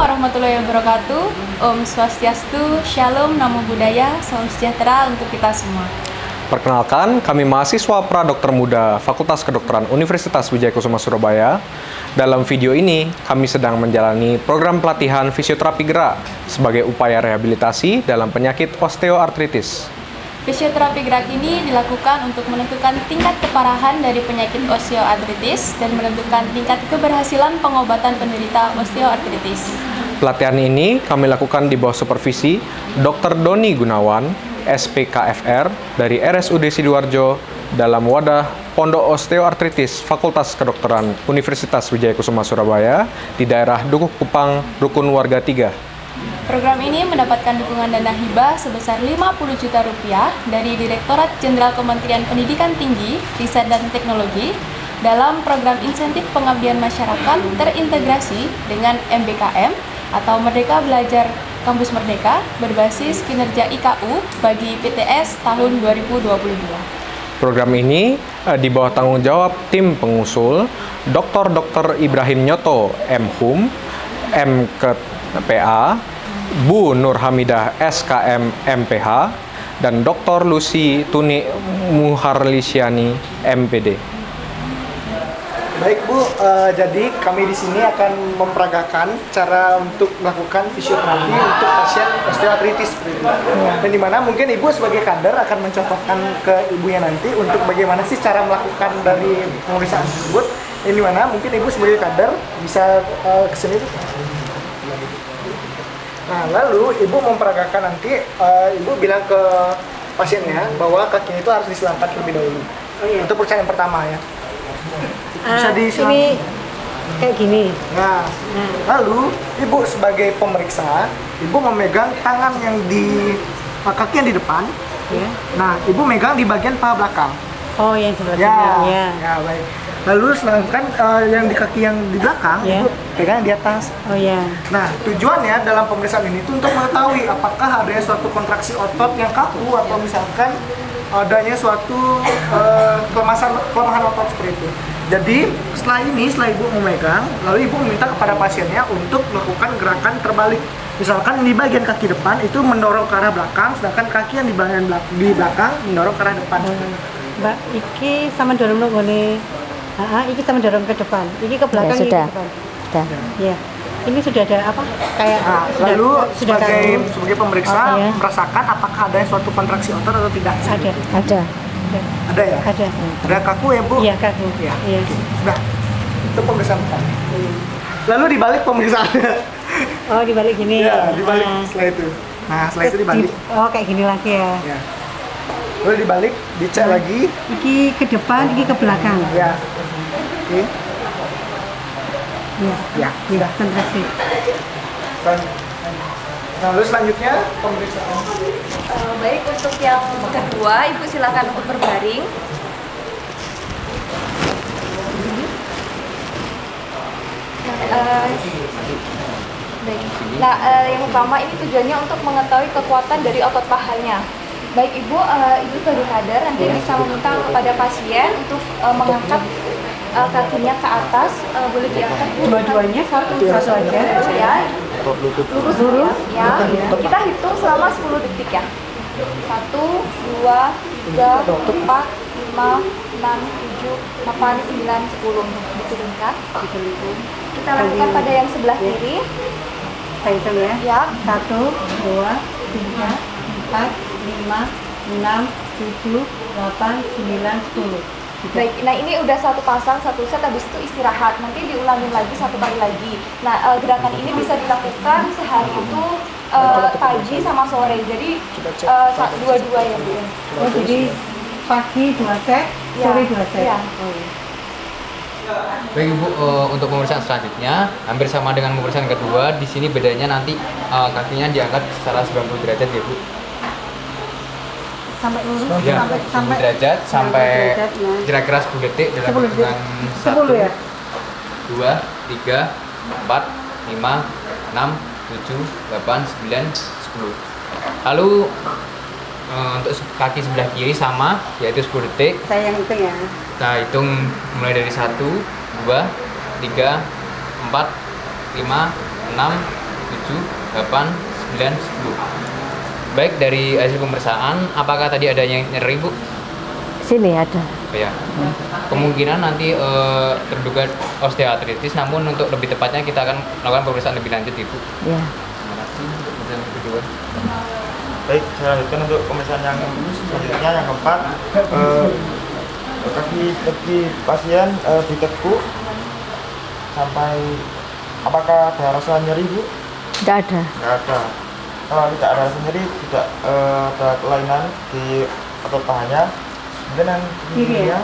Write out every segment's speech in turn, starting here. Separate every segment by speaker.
Speaker 1: warahmatullahi wabarakatuh. Om Swastiastu, Shalom, Namo Buddhaya, Salam sejahtera untuk kita semua.
Speaker 2: Perkenalkan, kami mahasiswa Pradokter Muda Fakultas Kedokteran Universitas Wijayakusuma Surabaya. Dalam video ini, kami sedang menjalani program pelatihan fisioterapi gerak sebagai upaya rehabilitasi dalam penyakit osteoartritis.
Speaker 1: Fisioterapi gerak ini dilakukan untuk menentukan tingkat keparahan dari penyakit osteoartritis dan menentukan tingkat keberhasilan pengobatan penderita osteoartritis.
Speaker 2: Pelatihan ini kami lakukan di bawah supervisi Dr. Doni Gunawan, SPKFR dari RSUD Sidoarjo dalam wadah Pondok Osteoartritis Fakultas Kedokteran Universitas Wijayakusuma Surabaya di daerah Dukuh Kupang, Rukun Warga 3.
Speaker 1: Program ini mendapatkan dukungan dana hibah sebesar 50 juta rupiah dari Direktorat Jenderal Kementerian Pendidikan Tinggi, Riset dan Teknologi dalam program insentif pengabdian masyarakat terintegrasi dengan MBKM atau Merdeka Belajar Kampus Merdeka berbasis kinerja IKU bagi PTS tahun 2022.
Speaker 2: Program ini di bawah tanggung jawab tim pengusul Dr. Ibrahim Nyoto, MHum, MKPA, Bu Nur Hamidah, SKM MPH, dan Dr. Lucy Tuni Muharlisyani, MPD.
Speaker 3: Baik Bu, jadi kami di sini akan memperagakan cara untuk melakukan fisioterapi untuk pasien osteoartritis. Dan dimana mungkin Ibu sebagai kader akan mencontohkan ke Ibunya nanti untuk bagaimana sih cara melakukan dari pemeriksaan tersebut. Dan dimana mungkin Ibu sebagai kader bisa kesini. Nah, lalu Ibu memperagakan nanti, Ibu bilang ke pasiennya bahwa kakinya itu harus diselangkat terlebih dahulu.
Speaker 4: Oh, iya.
Speaker 3: Untuk percayaan pertama ya. Bisa
Speaker 4: ini kayak gini.
Speaker 3: Nah, lalu Ibu sebagai pemeriksa, Ibu memegang tangan yang di kaki yang di depan.
Speaker 4: Ya.
Speaker 3: Nah, Ibu megang di bagian paha belakang.
Speaker 4: Oh, yang sebelah
Speaker 3: Ya, ya baik. Lalu sedangkan yang di kaki yang di belakang,
Speaker 4: Ya.
Speaker 3: Ibu pegang di atas.
Speaker 4: Oh ya.
Speaker 3: Nah, tujuannya dalam pemeriksaan ini itu untuk mengetahui apakah adanya suatu kontraksi otot yang kaku atau misalkan adanya suatu kelemahan otot seperti itu. Jadi setelah Ibu memegang, lalu Ibu meminta kepada pasiennya untuk melakukan gerakan terbalik. Misalkan di bagian kaki depan itu mendorong ke arah belakang, sedangkan kaki yang di bagian di belakang mendorong ke arah depan.
Speaker 4: Mbak, iki sama dorong lo boleh. Iki sama dorong ke depan. Iki ke belakang,
Speaker 5: Ya, sudah.
Speaker 4: Ke depan.
Speaker 5: Sudah.
Speaker 4: Ya. Ini sudah ada apa? Kayak
Speaker 3: Nah, lalu sebagai pemeriksa
Speaker 4: ya.
Speaker 3: merasakan apakah ada suatu kontraksi otot atau tidak.
Speaker 4: Ada.
Speaker 3: Ada ya?
Speaker 4: Ada.
Speaker 3: Ada kaku ya Bu?
Speaker 4: Iya, kaku.
Speaker 3: Ya.
Speaker 4: Iya.
Speaker 3: Sudah. Itu pemeriksaan pertama. Lalu dibalik pemeriksaannya.
Speaker 4: Oh, dibalik gini.
Speaker 3: Ya, dibalik setelah itu. Nah, setelah itu dibalik.
Speaker 4: Oh, kayak gini lagi ya.
Speaker 3: Ya. Lalu dibalik, dicek lagi.
Speaker 4: Iki ke depan, iki ke belakang.
Speaker 3: Ya. Oke.
Speaker 4: Iya.
Speaker 3: Ya.
Speaker 4: Iya, kontraksi.
Speaker 3: Nah, lalu selanjutnya pemeriksaan.
Speaker 1: Baik, untuk yang kedua, Ibu silakan untuk berbaring. Baik. Nah, yang utama ini tujuannya untuk mengetahui kekuatan dari otot pahanya. Baik Ibu, Ibu sebagai kader nanti bisa meminta kepada pasien untuk mengangkat kakinya ke atas, boleh diangkat
Speaker 4: Dua-duanya satu aja.
Speaker 1: ya, lurus ya. Kita hitung selama 10 detik ya. 1, 2, 3, 4, 5, 6, 7, 8, 9, 10. Diturunkan. Kita lakukan pada yang sebelah kiri.
Speaker 4: Saya hitung ya.
Speaker 1: Ya.
Speaker 4: 1, 2, 3, 4, 5, 6, 7, 8, 9, 10.
Speaker 1: Baik, nah ini udah satu pasang, satu set, habis itu istirahat. Nanti diulangin lagi satu kali lagi. Nah, gerakan ini bisa dilakukan sehari itu pagi sama sore. Jadi dua-dua ya Bu.
Speaker 4: Oh, jadi pagi 2 set, sore 2 set.
Speaker 1: Ya.
Speaker 4: Oh, iya.
Speaker 6: Baik Ibu, untuk pemeriksaan selanjutnya hampir sama dengan pemeriksaan kedua. Di sini bedanya nanti kakinya diangkat secara 90 derajat ya Bu.
Speaker 4: Sampai lurus,
Speaker 6: Ya,
Speaker 4: sampai
Speaker 6: 90 derajat sampai
Speaker 4: derajat, ya.
Speaker 6: kira-kira 10 detik dalam
Speaker 4: 10 detik.
Speaker 6: hitungan
Speaker 4: 10 ya?
Speaker 6: 2, 3, 4, 5, 6, 7, 8, 9, 10. Lalu untuk kaki sebelah kiri sama, yaitu 10 detik.
Speaker 4: Saya yang hitung ya.
Speaker 6: Kita hitung mulai dari 1, 2, 3, 4, 5, 6, 7, 8, 9, 10. Baik, dari hasil pemeriksaan, apakah tadi adanya nyeri, Bu?
Speaker 5: Sini ada.
Speaker 6: Ya, kemungkinan nanti terduga osteoartritis, namun untuk lebih tepatnya kita akan melakukan pemeriksaan lebih lanjut, Ibu.
Speaker 5: Ya.
Speaker 6: Terima kasih. Yang kedua.
Speaker 7: Baik, saya lanjutkan untuk pemeriksaan yang selanjutnya, yang keempat. Kaki pasien ditekuk sampai, apakah ada rasa nyeri, Bu?
Speaker 5: Tidak ada.
Speaker 7: Tidak ada. Kalau tidak ada rasa nyeri, tidak ada kelainan di otot pahanya. Kemudian yang kirinya,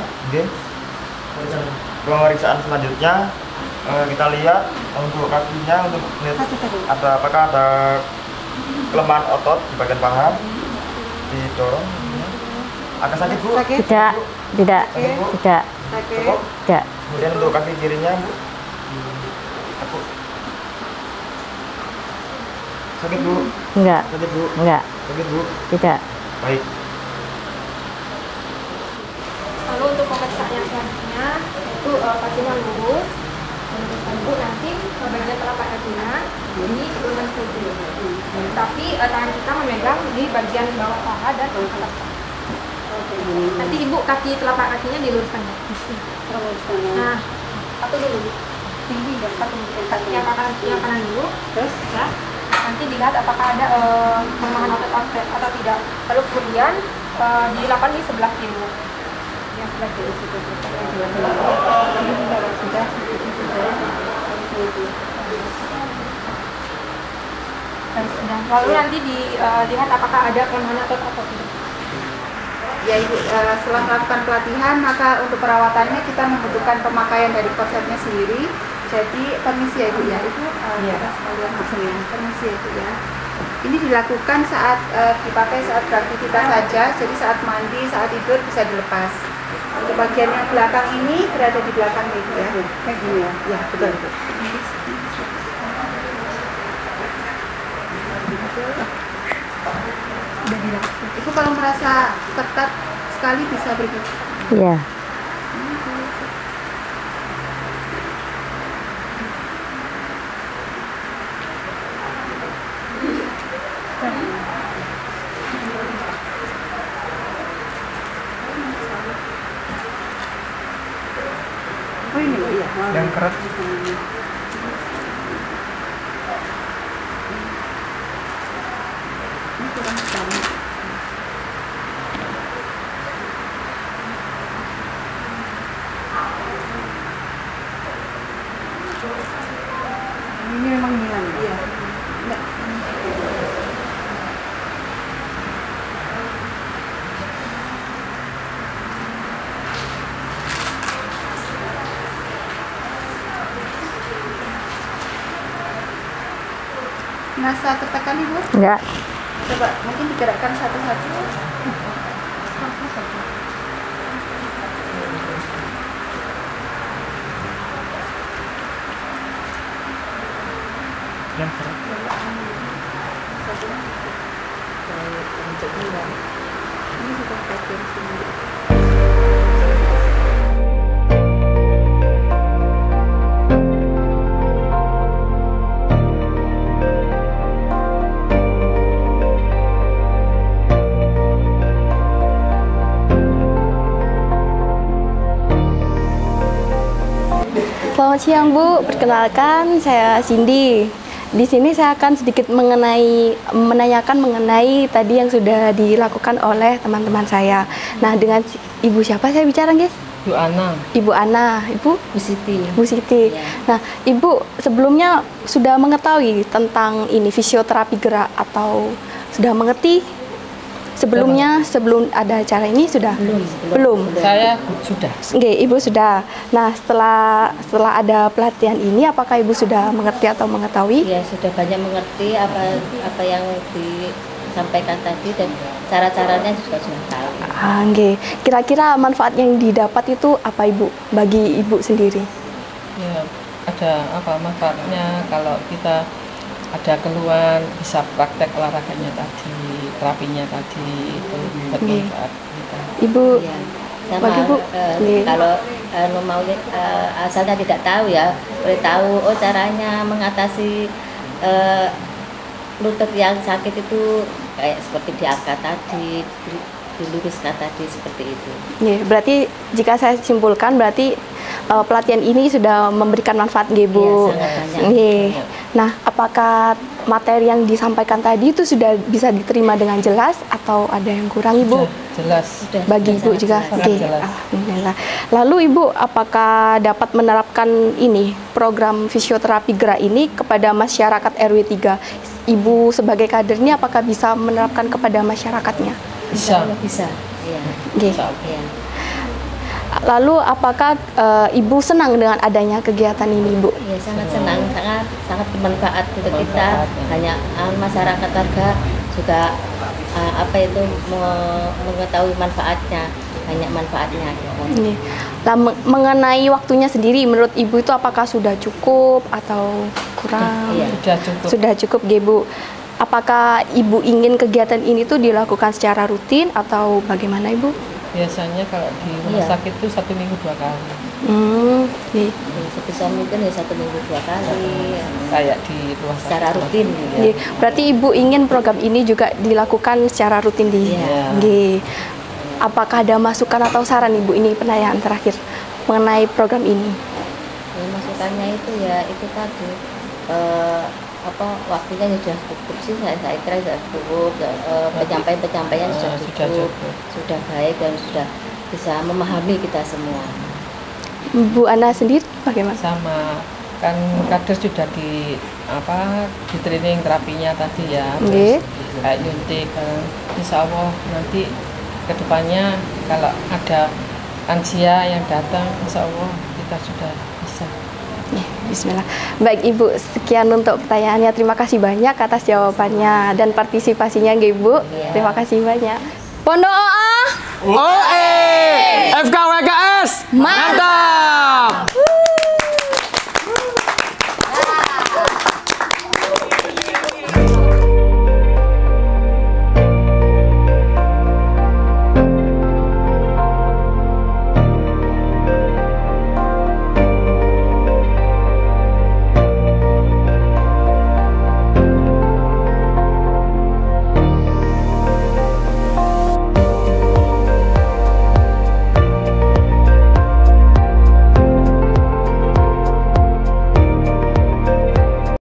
Speaker 7: pemeriksaan selanjutnya kita lihat untuk kakinya, untuk melihat apakah ada kelemahan otot di bagian paha, didorong. Agak sakit, Bu?
Speaker 5: Tidak. Tidak.
Speaker 7: Sakit, Bu?
Speaker 5: Tidak.
Speaker 7: Cukup?
Speaker 5: Tidak.
Speaker 7: Kemudian untuk kaki kirinya, Bu? Aku. Sakit, Bu?
Speaker 5: Enggak.
Speaker 7: Sakit, Bu?
Speaker 5: Enggak.
Speaker 7: Sakit, Bu?
Speaker 5: Tidak.
Speaker 7: Baik.
Speaker 1: Lalu untuk pemeriksaan yang selanjutnya itu kakinya lurus, meluruskan ibu nanti bagian telapak kakinya di turunan tubuh. Tapi tangan kita memegang di bagian bawah paha dan atas paha. Nanti ibu telapak kakinya diluruskan. Nah, satu dulu. Tinggi dan satu yang kanan dulu. Terus ya. Nanti dilihat apakah ada kelemahan otot atau tidak. Lalu kemudian dilakukan di sebelah kiri. Yang sebelah kiri lalu nanti dilihat apakah ada kelemahan otot atau tidak.
Speaker 8: Ya Ibu, setelah melakukan pelatihan maka untuk perawatannya kita membutuhkan pemakaian dari korsetnya sendiri. Jadi permisi ya Ibu ya, itu kita sekalian maksudnya permisi ya Ibu ya. Ini dilakukan saat dipakai saat beraktivitas saja, jadi saat mandi, saat tidur bisa dilepas. Untuk bagian yang belakang ini berada di belakang Ibu ya, kayak gini ya. Ya betul Ibu. Ibu kalau merasa ketat sekali bisa bergerak.
Speaker 5: Iya.
Speaker 8: Oh ini Bu ya.
Speaker 3: Yang keras.
Speaker 8: Ini kurang sama. Ini memang hilang. Iya. Enggak. Merasa tertekan Ibu?
Speaker 5: Enggak.
Speaker 8: Coba mungkin digerakkan satu-satu.
Speaker 3: Yang keras.
Speaker 8: Ini sudah bagian sini.
Speaker 9: Selamat siang Bu, perkenalkan saya Cindy. Di sini saya akan sedikit menanyakan mengenai tadi yang sudah dilakukan oleh teman-teman saya. Nah, dengan Ibu siapa saya bicara, guys?
Speaker 5: Bu Ana.
Speaker 9: Ibu Ana, Ibu?
Speaker 5: Bu Siti.
Speaker 9: Bu Siti.
Speaker 5: Ya.
Speaker 9: Nah, Ibu sebelumnya sudah mengetahui tentang ini fisioterapi gerak atau sudah mengerti? Sebelumnya, sebelum ada acara ini sudah? Belum.
Speaker 5: Saya sudah.
Speaker 9: Oke, Ibu sudah. Nah, setelah ada pelatihan ini, apakah Ibu sudah mengerti atau mengetahui?
Speaker 5: Ya, sudah banyak mengerti apa yang disampaikan tadi dan cara-caranya juga sudah tahu.
Speaker 9: Oke. Kira-kira manfaat yang didapat itu apa Ibu? Bagi Ibu sendiri?
Speaker 10: Ya, ada apa manfaatnya kalau kita ada keluhan, bisa praktek olahraganya tadi, terapinya tadi, itu bermanfaat kita.
Speaker 9: Ibu,
Speaker 5: Ya, sama
Speaker 9: bagi Bu,
Speaker 5: kalau mau asalnya tidak tahu ya, boleh tahu oh caranya mengatasi lutut yang sakit itu kayak seperti diangkat tadi, diluruskan tadi seperti itu.
Speaker 9: Berarti jika saya simpulkan berarti pelatihan ini sudah memberikan manfaat nggih Bu.
Speaker 5: Iya, sangat banyak.
Speaker 9: Nah, apakah materi yang disampaikan tadi itu sudah bisa diterima dengan jelas atau ada yang kurang Ibu?
Speaker 10: Jelas.
Speaker 9: Bagi Ibu juga. Oke. Alhamdulillah. Lalu Ibu apakah dapat menerapkan ini program fisioterapi gerak ini kepada masyarakat RW 3? Ibu sebagai kader ini apakah bisa menerapkan kepada masyarakatnya?
Speaker 10: Bisa.
Speaker 5: Iya.
Speaker 9: Iya. Lalu apakah Ibu senang dengan adanya kegiatan ini, Bu?
Speaker 5: Iya, sangat senang, sangat bermanfaat untuk kita. Hanya masyarakat warga juga mengetahui manfaatnya, banyak manfaatnya.
Speaker 9: Nah, mengenai waktunya sendiri, menurut Ibu itu apakah sudah cukup atau kurang?
Speaker 5: Iya.
Speaker 9: Sudah cukup, Bu. Apakah Ibu ingin kegiatan ini tuh dilakukan secara rutin atau bagaimana, Ibu?
Speaker 10: Biasanya kalau di rumah sakit itu 1 minggu 2 kali.
Speaker 5: Sebisa mungkin ya 1 minggu 2 kali.
Speaker 10: Kayak di rumah sakit.
Speaker 5: Secara rutin.
Speaker 9: Berarti Ibu ingin program ini juga dilakukan secara rutin Apakah ada masukan atau saran Ibu, ini penanyaan terakhir mengenai program ini?
Speaker 5: Ya, masukannya itu ya itu tadi waktunya sudah cukup sih, saya kira sudah cukup, penyampaian sudah baik dan sudah bisa memahami kita semua.
Speaker 9: Bu Ana sendiri bagaimana?
Speaker 10: Sama, kan kader sudah di training terapinya tadi ya, kayak nyuntik. Insya Allah nanti kedepannya kalau ada lansia yang datang, insya Allah kita sudah bisa.
Speaker 9: Bismillah. Baik Ibu, sekian untuk pertanyaannya. Terima kasih banyak atas jawabannya dan partisipasinya Ibu. Terima kasih banyak. Pondok OA,
Speaker 2: FKWKS, mantap!